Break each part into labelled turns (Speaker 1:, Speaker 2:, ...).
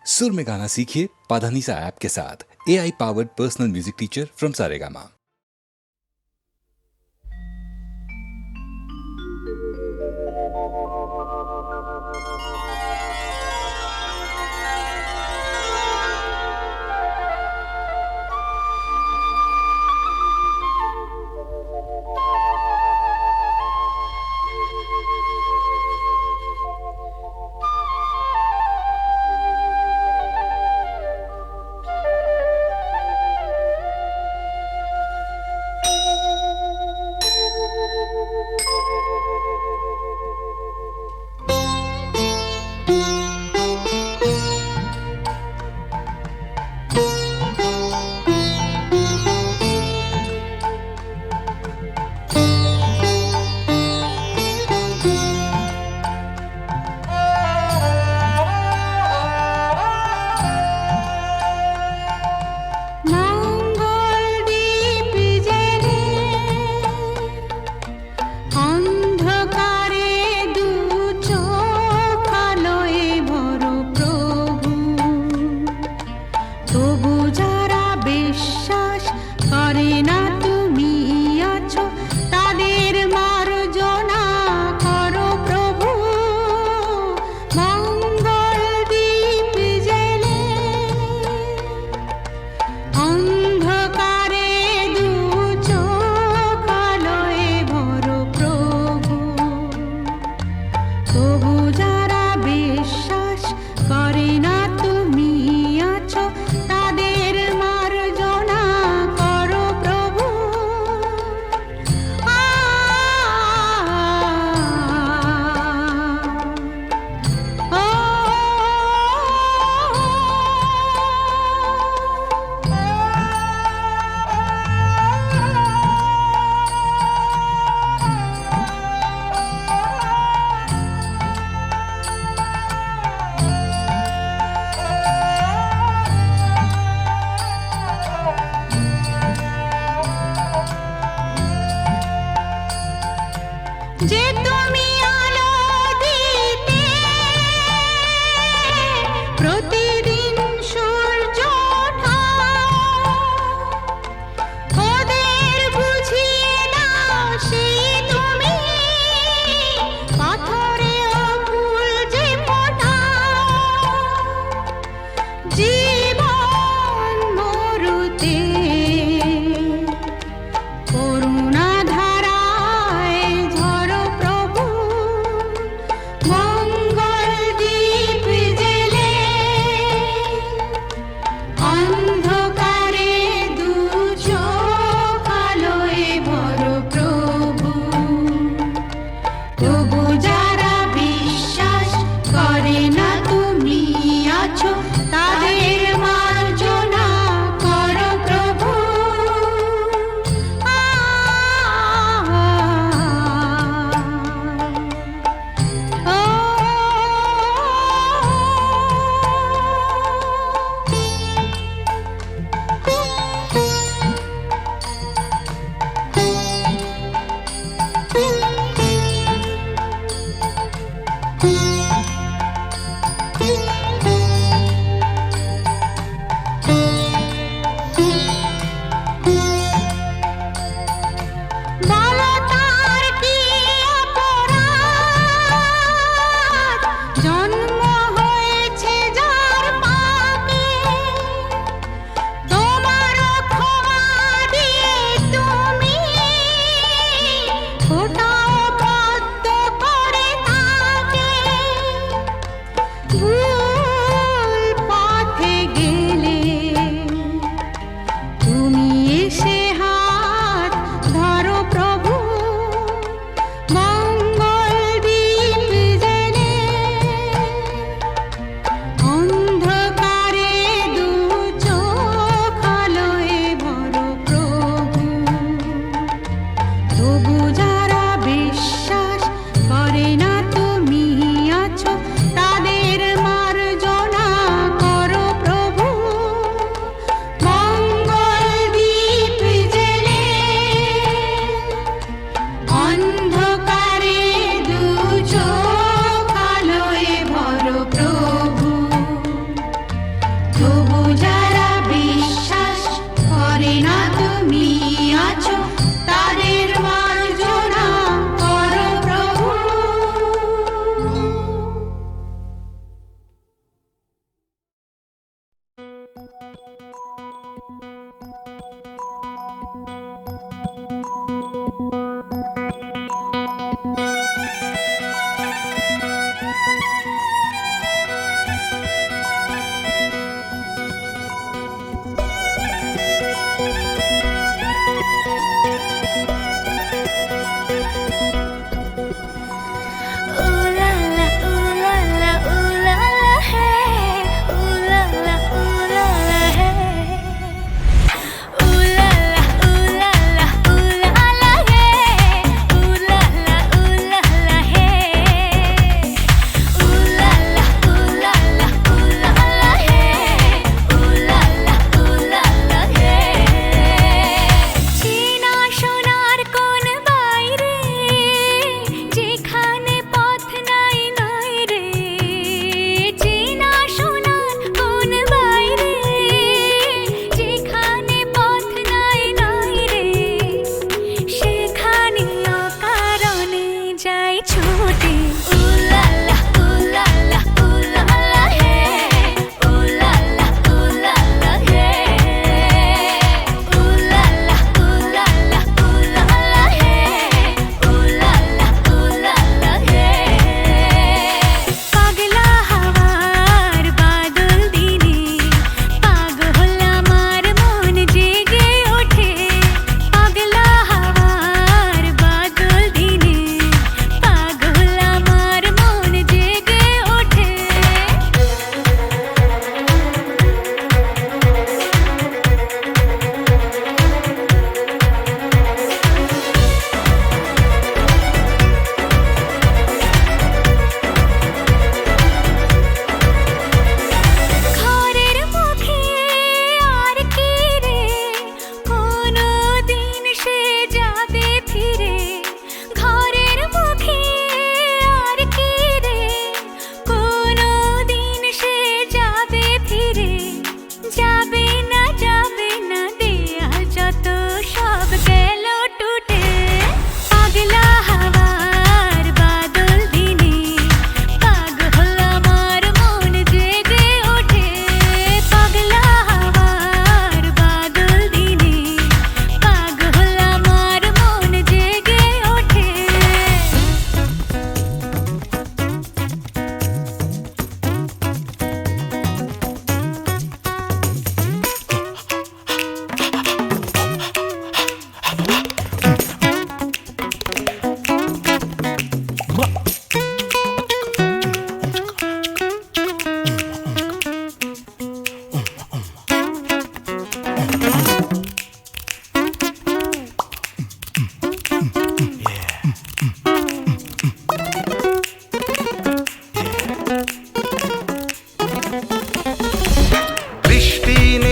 Speaker 1: सुर में गाना सीखिए पाधानीसा ऐप के साथ। AI powered personal music teacher from Saregama.
Speaker 2: তবু যারা বিশ্বাস করে না তুমি আছো, তাদের মার্জনা করো প্রভু।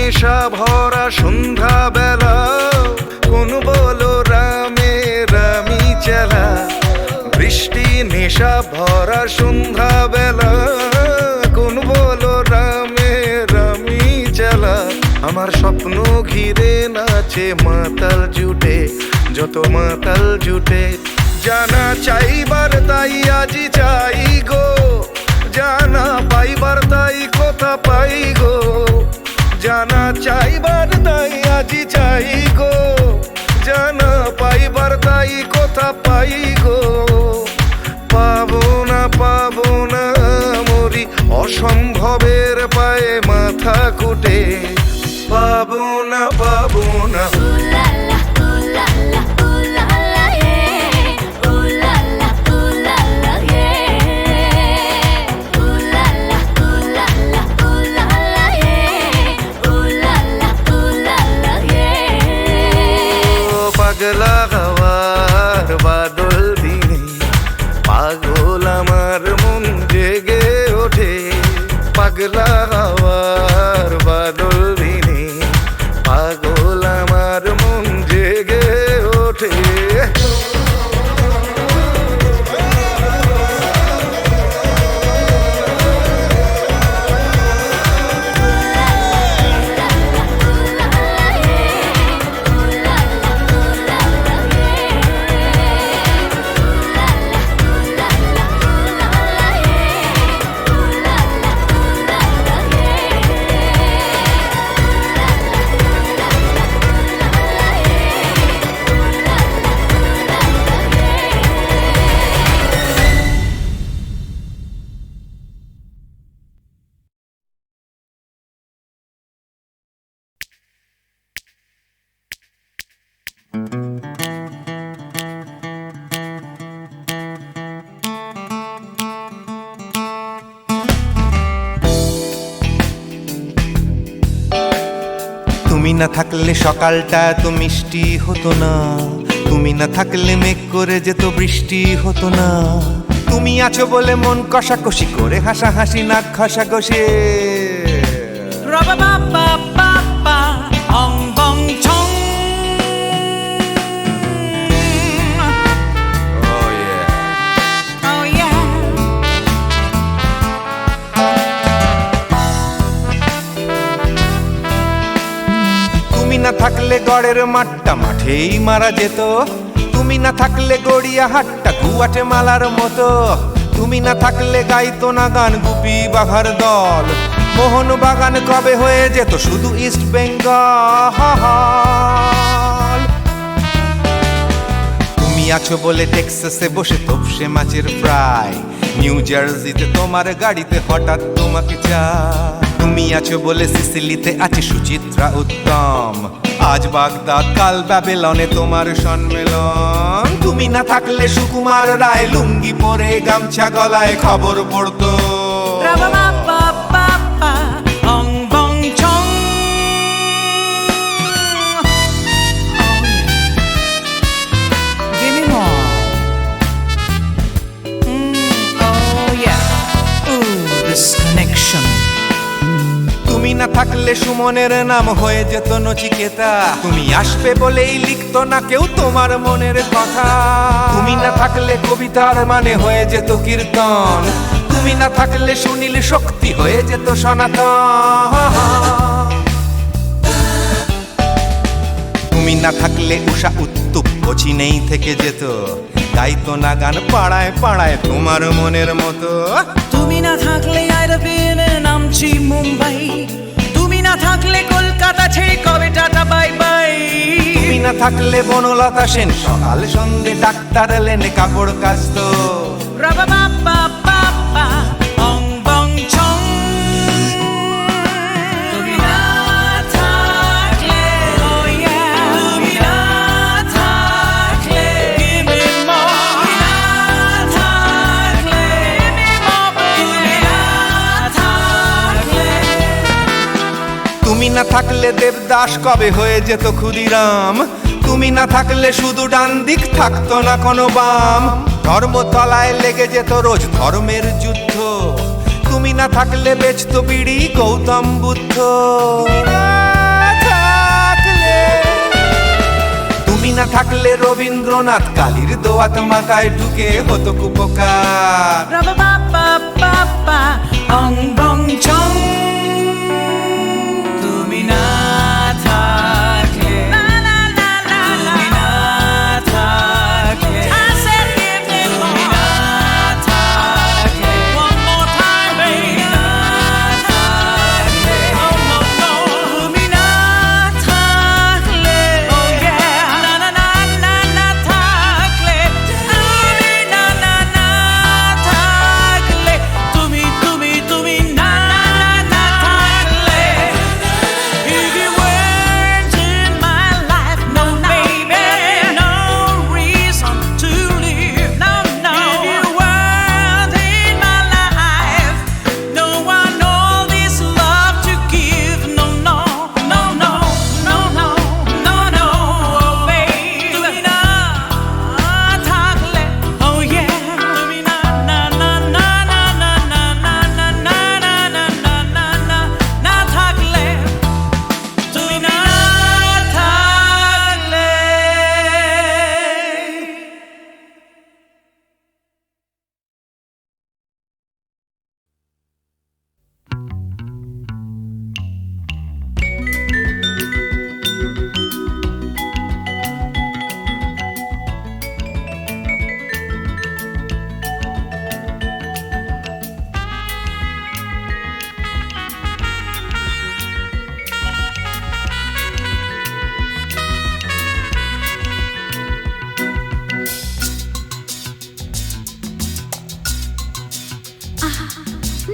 Speaker 3: নেশা ভরা সন্ধ্যা বেলা, কোন বলো রামে রামি চেলা। বৃষ্টি নেশা ভরা সন্ধ্যা বেলা, কোন বলো রামে রামি চেলা। আমার স্বপ্ন ঘিরে নাচে মাতাল জুটে, যত মাতাল জুটে। জানা চাইবার তাই আজি চাই গো, জানা পাইবার তাই কথা পাই গো। জানা চাইবার তাই আজি চাই গো, জানা পাইবার তাই কথা পাই গো। পাবো না মরি অসম্ভবের পায়ে মাথা কুটে। পাবো না পাগলা হাওয়ার বাদল দিনে পাগল আমার মন জেগে ওঠে। পাগলা হাওয়ার বাদল দিনে পাগল আমার মন তুমি না থাকলে সকালটা এত মিষ্টি হতো না, তুমি না থাকলে মেঘ করে যেত বৃষ্টি হতো না। তুমি আছো বলে মন কষাকষি করে হাসাহাসি নাক ঘষাঘষি।
Speaker 4: Ra-ba-ba-ba-ba-ba, ong bong chong.
Speaker 3: Oh yeah.
Speaker 4: Oh yeah.
Speaker 3: তুমি না থাকলে গড়ের মাঠটা মাঠেই মারা যেত, তুমি না থাকলে গড়িয়া হাটটা গুয়াটে মালার মতো। তুমি না থাকলে গাইতো না গান গুপি বাঘার দল, মোহন বাগান কবে হয়ে যেত শুধু ইস্ট বেঙ্গল। তুমি আছো বলে টেক্সাসে বসে তপসে মাছের ফ্রাই, নিউ জার্সিতে তোমার গাড়িতে হঠাৎ তোমাকে চাই। তুমি আছো বলে সিসিলিতে আছে সুচিত্রা উত্তম, আজ বাগদাদ কাল ব্যাবিলনে তোমার সম্মেলন। তুমি না থাকলে সুকুমার রায় লুঙ্গি পরে গামছা গলায় খবর পড়তো।
Speaker 4: Ra-ba-ba-ba-ba-ba, ong bong chong. Give me more. Oh yeah. Ooh, this connection.
Speaker 3: তুমি না থাকলে সুমনের নাম হয়ে যেত নচিকেতা, তুমি আসবে বলেই লিখতো না কেউ তোমার মনের কথা। তুমি না থাকলে কবিতার মানে হয়ে যেত কীর্তন, তুমি না থাকলে সুনীল শক্তি হয়ে যেত সনাতন। তুমি না থাকলে উষা উত্তুপ নেই থেকে যেত, গাইতো না গান পাড়ায় পাড়ায় তোমার মনের মতো।
Speaker 4: তুমি না থাকলে I'd have been in আমচি মুম্বাই, তুমি না থাকলে কলকাতা ছেড়ে কবে টাটা বাই বাই।
Speaker 3: তুমি না থাকলে বনলতা সেন সকাল সন্ধে ডাক্তার লেনে কাপড় কাচতো।
Speaker 4: Ra-ba-ba-ba-ba-ba, ong bong chong. তুমি না থাকলে, oh yeah, তুমি না থাকলে, give me more. তুমি না থাকলে, give me more, তুমি না থাকলে।
Speaker 3: তুমি না থাকলে দেবদাস কবে হয়ে যেত ক্ষুদিরাম, তুমি না থাকলে শুধু ডান দিক থাকতো না কোনো বাম। ধর্মতলায় লেগে যেত রোজ ধর্মের যুদ্ধ, তুমি না থাকলে বেচতো বিড়ি গৌতম বুদ্ধ। তুমি না থাকলে রবীন্দ্রনাথ কালীর দোয়াত মাথায় ঢুকে হতো কুপকার।
Speaker 4: Ra-ba-ba-ba-ba-ba, ong bong chong. তুমি না থাকলে, la la la la la, তুমি না থাকলে, I said give me more. তুমি না থাকলে, one more time baby. তুমি না থাকলে, oh no no. তুমি না থাকলে, oh yeah, na na na na na থাকলে, তুমি না না না থাকলে, তুমি তুমি তুমি না না না থাকলে। If you weren't in my life, no baby, no reason to live, no no. If you weren't in my life, no one all this love to give, no no no no no no no no, oh baby. তুমি না থাকলে, oh yeah, তুমি না না না না না না না না না না না না না না না না থাকলে, তুমি না থাকলে।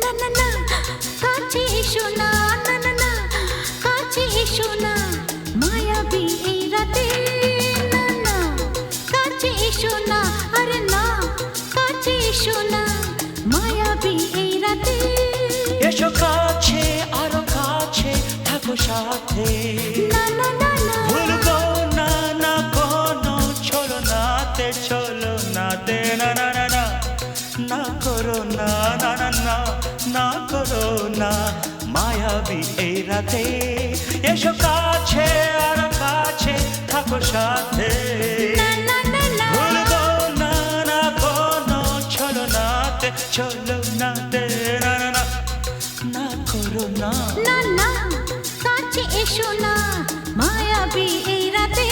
Speaker 2: না না না কাছে এসো না, না না না কাছে এসো না, মায়াবী এই রাতে, না না কাছে এসো না, আরে না কাছে এসো না, মায়াবী এই রাতে।
Speaker 4: এসো কাছে, আরো কাছে থাকো সাথে।
Speaker 2: না
Speaker 5: মায়াবী এই রাতে এসো কাছে আর কাছে থাকো সাথে
Speaker 2: না না না
Speaker 5: ভুলবো না না কোনো ছলনাতে ছলনাতে না না না না করো না
Speaker 2: না না কাছে এসো না মায়াবী এই রাতে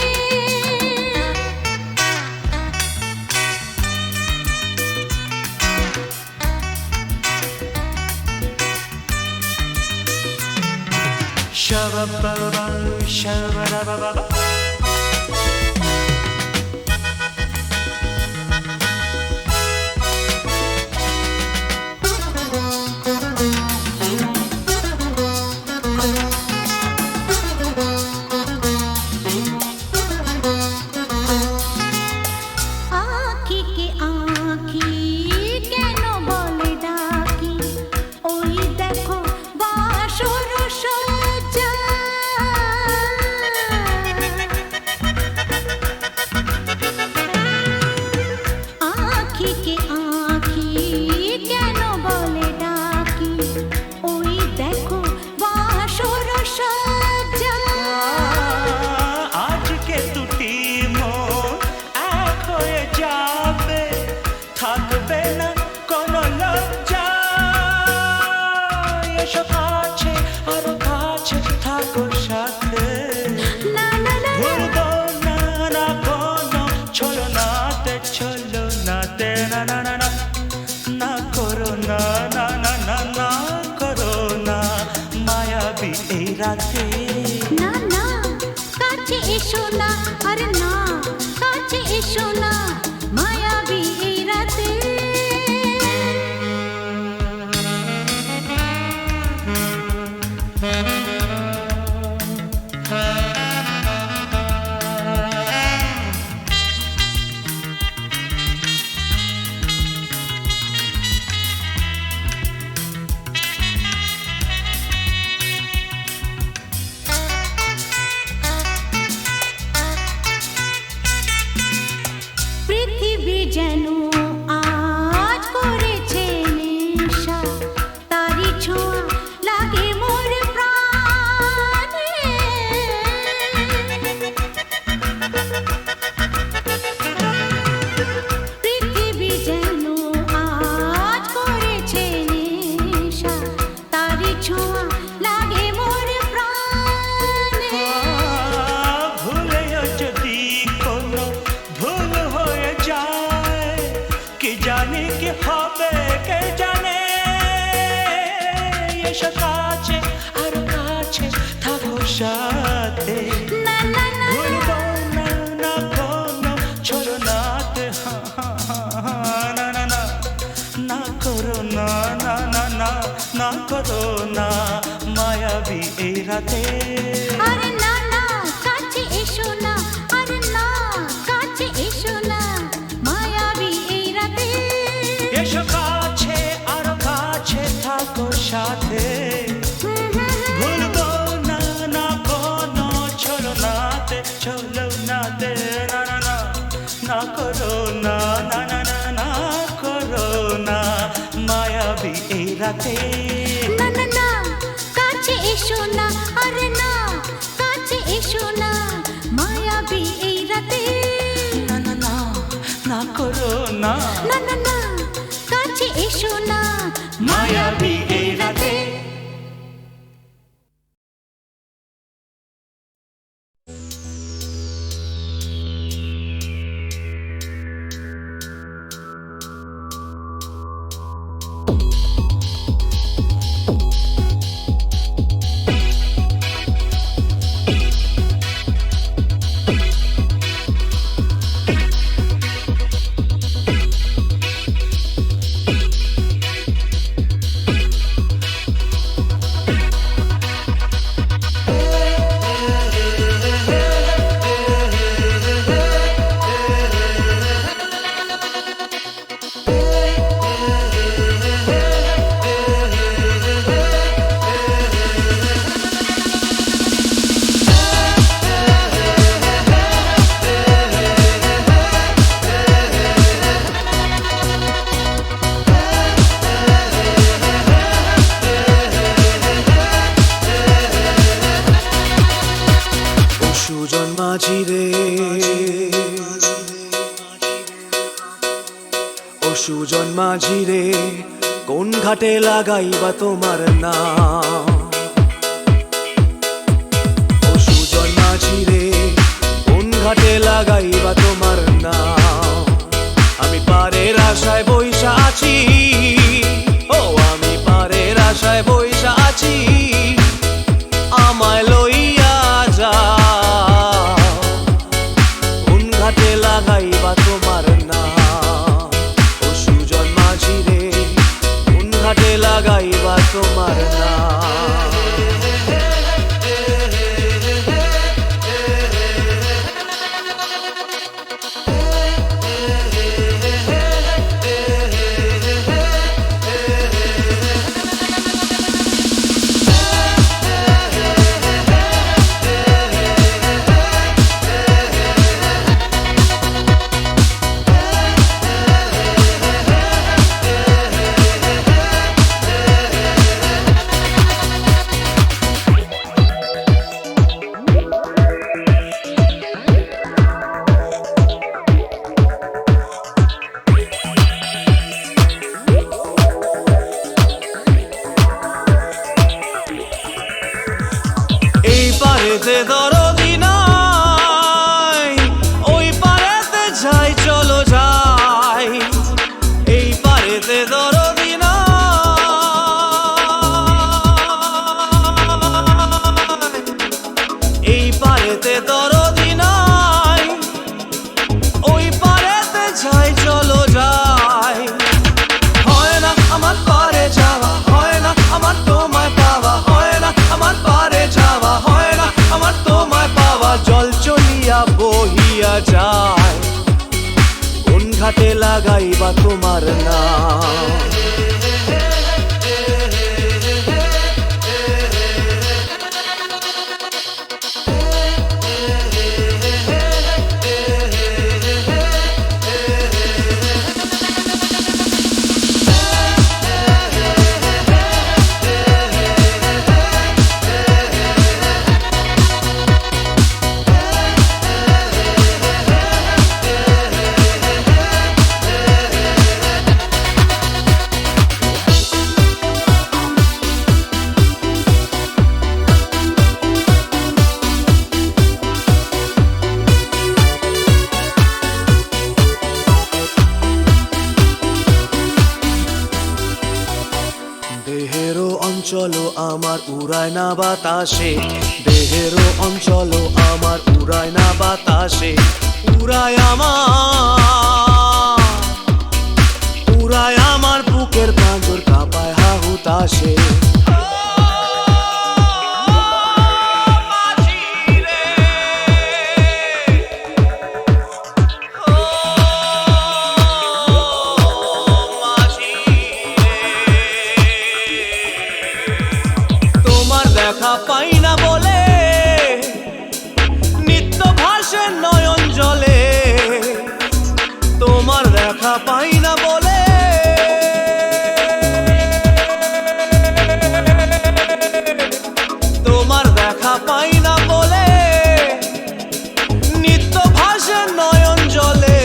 Speaker 5: Shabba-ba-ba, shabba-da-ba-ba-ba.
Speaker 2: আঁখি কে আঁখি কেন বলে ডাকি ওই দেখো বাসর সজ্জা আঁখি কে আঁখি কেন বলে ডাকি ওই দেখো বাসর সজ্জা
Speaker 5: আজকে দুটি মন এক হয়ে যাবে থাকবে না কোনো লজ্জা এসো কাছে আরো কাছে থাকো সাথে
Speaker 2: না না না
Speaker 5: ভুলবো না না কোনো ছলনাতে ছলনাতে না না না না না করো না না না না না করো না মায়াবী এই রাতে
Speaker 2: না না কাছে এসো না আরে না কাছে এসো না মায়াবী এই রাতে পৃথিবী যেন আজ করেছে নেশা তারি ছোঁয়া লাগে মোর প্রাণে পৃথিবী যেন আজ করেছে নেশা তারি ছোঁয়া লাগে মোর প্রাণে
Speaker 5: ভুলেও যদি কোনো ভুল হয়ে যায় কি জানি কি হবে কে জানে এসো কাছে আর কাছে থাকো সাথে
Speaker 2: না না না
Speaker 5: ভুলবো না না কোনো ছলনাতে না না না না করো না না না না না করো না মায়াবী এই রাতে
Speaker 2: আরে না না কাছে এসো না আরে না কাছে এসো না মায়াবী এই রাতে
Speaker 5: এসো কাছে আর কাছে থাকো সাথে ভুলবো না না কোনো ছলনাতে ছলনাতে না না না না করো না না না না না করো না মায়াবী এই রাতে
Speaker 2: না না না কাছে এসো না আরে না কাছে এসো না মায়াবী এই রাতে
Speaker 5: না না না না করো না
Speaker 2: না না না কাছে এসো না
Speaker 5: মায়াবী এই রাতে
Speaker 6: মাঝি রে কোন ঘাটে লাগাইবা তোমার নাম ও সুজন মাঝি রে কোন ঘাটে লাগাইবা তোমার নাম আমি পারের আশায় বইসা আছি ও আমি পারের আশায় বইসা আছি আমায় লইয়া যাও কোন ঘাটে লাগাইবা তোমার নাম ও সুজন মাঝি রে কোন ঘাটে লাগাইবা তোমার নাম এই পারেতে দরদি নাই ওই পারেতে যাই চলো যাই এই পারেতে দরদি নাই এই পারেতে দরদি নাই ওই পারেতে যাই চলো যাই হয় না আমার পারে যাওয়া হয় না আমার তোমায় পাওয়া হয় না আমার পারে যাওয়া হয় না আমার তোমায় পাওয়া জল চলিয়া বহিয়া যায় কোন ঘাটে লাগাইবা তোমার নাম দেহেরও অঞ্চল আমার উড়ায় না বাতাসে দেহেরও অঞ্চল আমার উড়ায় না বাতাসে উড়ায় আমার বুকের পাঁজর কাঁপায় হাহুতাসে দেখা পাই না বলে নিত্য ভাসে নয়ন জলে তোমার দেখা পাই না বলে তোমার দেখা পাই না বলে নিত্য ভাসে নয়ন জলে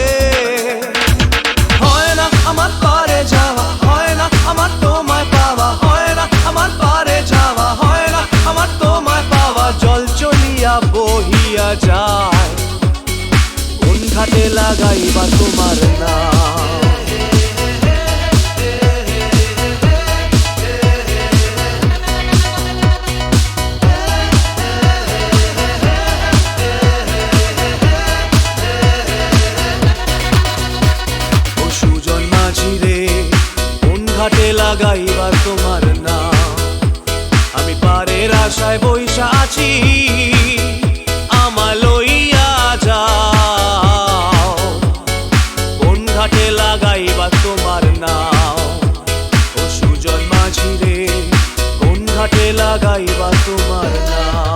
Speaker 6: হয় না আমার পারে যাওয়া হয় না আমার তোমায় পাওয়া হয় না আমার পারে যাওয়া হয় না আমার তোমায় পাওয়া জল চলিয়া বহিয়া যায় কোন ঘাটে লাগাইবা তোমার নাম ও সুজন মাঝি রে কোন ঘাটে লাগাইবা তোমার নাম আমি পারের আশায় বইসা আছি আমায় লইয়া যাও কোন ঘাটে লাগাইবা তোমার নাম ও সুজন মাঝি রে কোন ঘাটে লাগাইবা তোমার নাম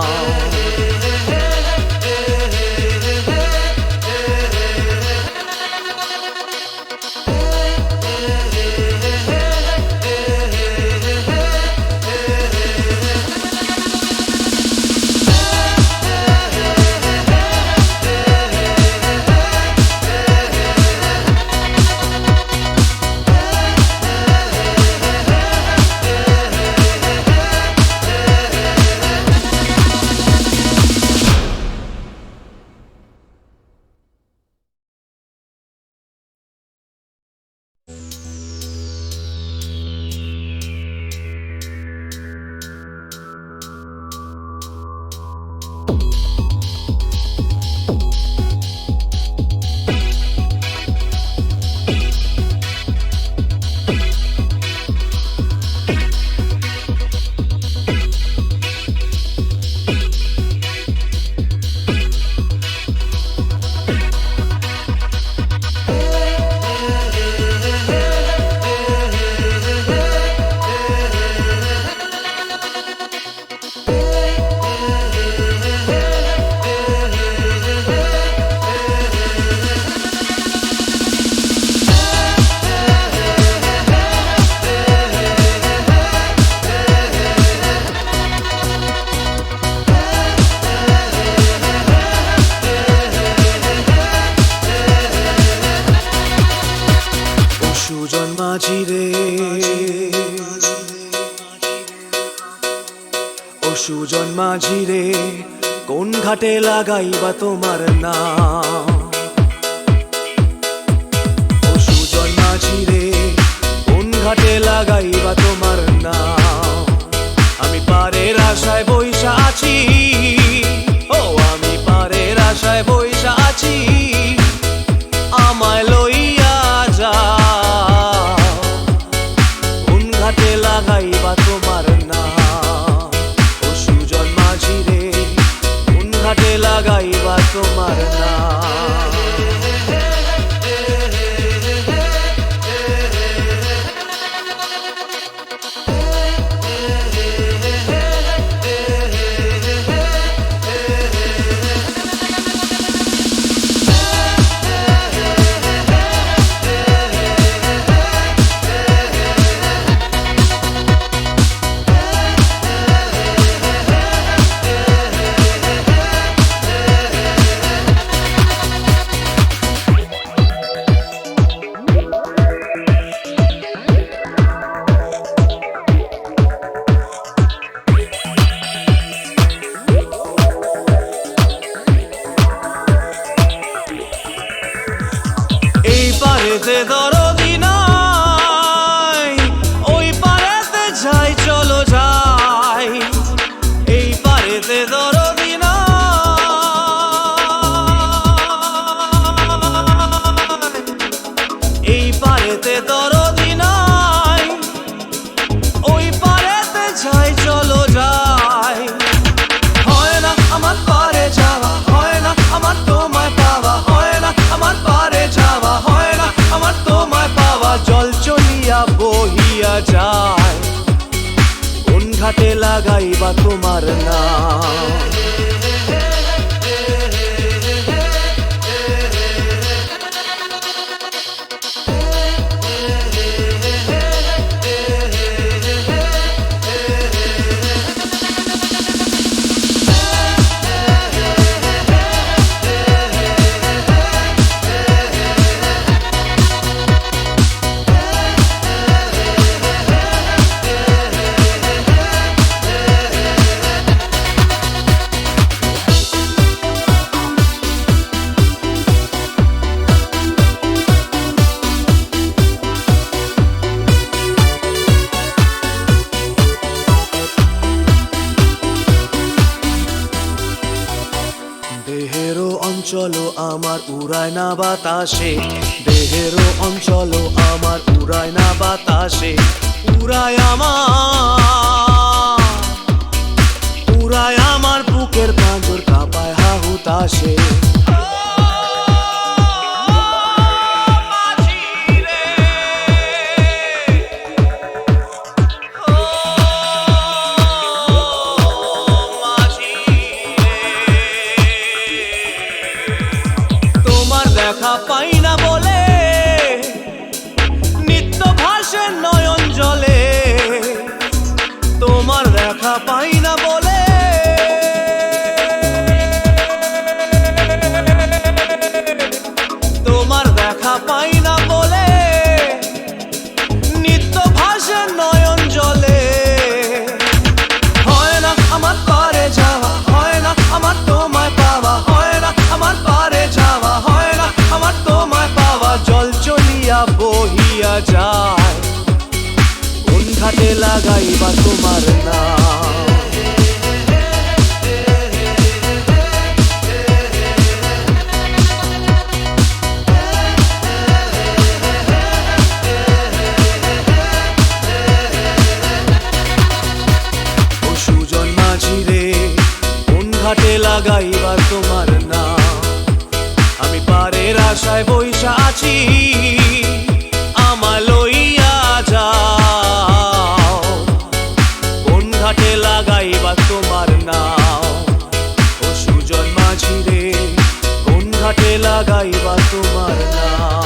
Speaker 6: সুজন মাঝি রে কোন ঘাটে লাগাইবা তোমার নাম ও সুজন মাঝি রে কোন ঘাটে লাগাইবা তোমার নাম আমি পারের আশায় বইসা আছি ও আমি পারের আশায় বইসা আছি আমায় লইয়া যাও কোন ঘাটে লাগাইবা তোমার নাম ও সুজন মাঝি রে কোন ঘাটে লাগাইবা তোমার নাম এই পারেতে দরদি নাই ওই পারেতে যাই চলো যাই এই পারেতে দরদি নাই এই পারেতে দরদি নাই ওই পারেতে যাই চলো যাই হয় না আমার পারে যাওয়া হয় না আমার তোমায় পাওয়া হয় না আমার পারে যাওয়া হয় না আমার তোমায় পাওয়া জল চলিয়া বহিয়া যায় কোন ঘাটে লাগাইবা তোমার নাম দেহেরও অঞ্চল আমার উড়ায় না বাতাসে দেহেরও অঞ্চল আমার উড়ায় না বাতাসে উড়ায় আমার বুকের পাঁজর কাঁপায় হাহুতাসে দেখা পাই না বলে নিত্য ভাসে নয়ন জলে তোমার দেখা পাই না বলে তোমার দেখা পাই না বলে নিত্য ভাসে নয়ন জলে হয় না আমার পারে যাওয়া হয় না আমার তোমায় পাওয়া হয় না আমার পারে যাওয়া হয় না আমার তোমায় পাওয়া জল চলিয়া বহিয়া যায় কোন ঘাটে লাগাইবা তোমার নাম ও সুজন মাঝি রে কোন ঘাটে লাগাইবা তোমার নাম আমি পারের আশায় বইসা আছি আমায় লইয়া যাও কোন ঘাটে লাগাইবা তোমার নাম ও সুজন মাঝি রে কোন ঘাটে লাগাইবা তোমার নাম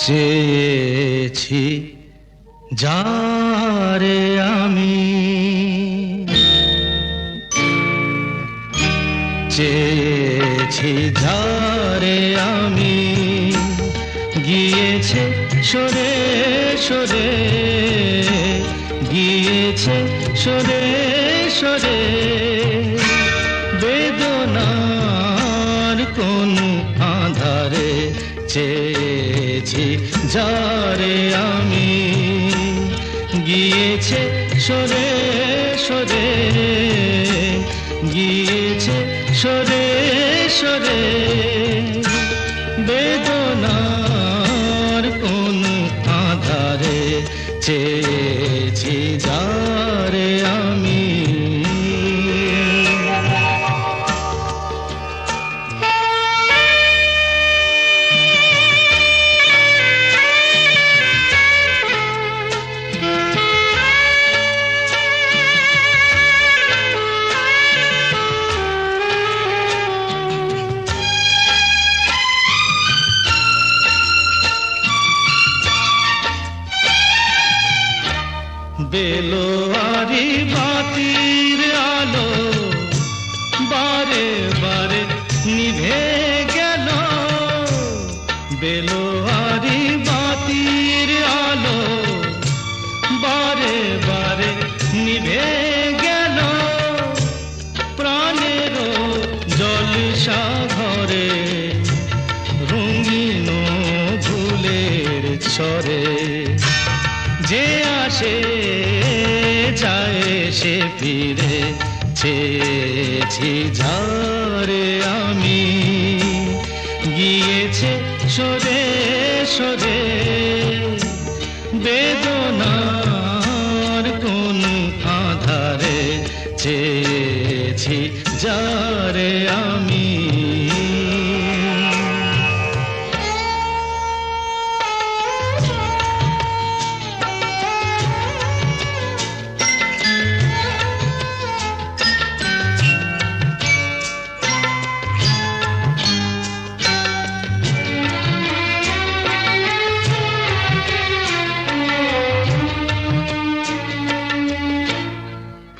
Speaker 5: চেয়েছি যারে আমি, চেয়েছি যারে আমি, গিয়েছে সরে সরে, গিয়েছে সরে সরে, বেদনার কোন আধারে চেয়েছি যারে আমি, গিয়েছে সরে সরে, গিয়েছে সরে সরে, বেদনার কোন আধারে চেয়েছি যারে আমি। বেলোয়ারি বাতির আলো বারে বারে নিভে গেল, বেলোয়ারি বাতির আলো বারে বারে নিভে গেল, প্রাণের জলসা ঘরে রঙিন ফুলের ছড়ে, যে আসে যায় সে ফিরে, চেয়েছি যারে আমি, গিয়েছে সরে সরে, বেদনার কোন আধারে চেয়েছি যারে আমি।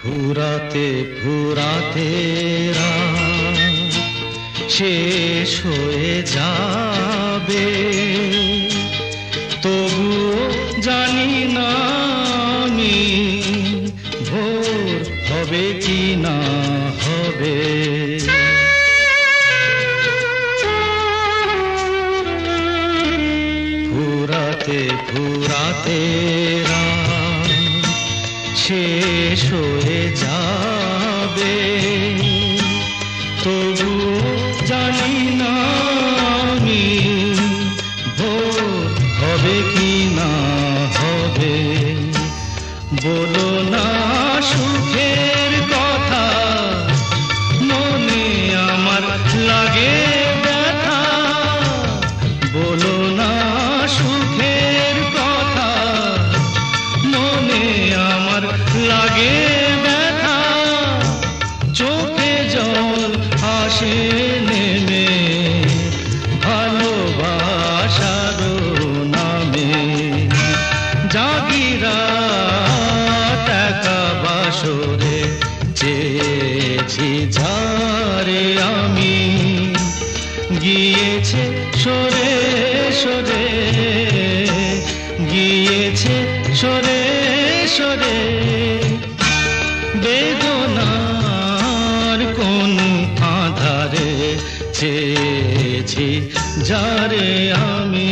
Speaker 5: ফুরাতে ফুরাতে রাত শেষ হয়ে যাবে, তবুও জানি না আমি ভোর হবে কি না হবে। ফুরাতে ফুরাতে রাত শেষ হয়ে যাবে, তবু জানি না আমি ভোর হবে কি না হবে। বলো না সুখের কথা, মনে আমার লাগে ব্যথা, বলো না সুখের কথা, মনে আমার লাগে ব্যথা, চোখে জল আসে নেমে ভালোবাসার নামে, জাগিরা টাকা বাসরে চেয়েছি যারে আমি, গিয়েছে সরে সরে, গিয়েছে সরে সরে, বেদনার কোন আধারে চেয়েছি যারে আমি।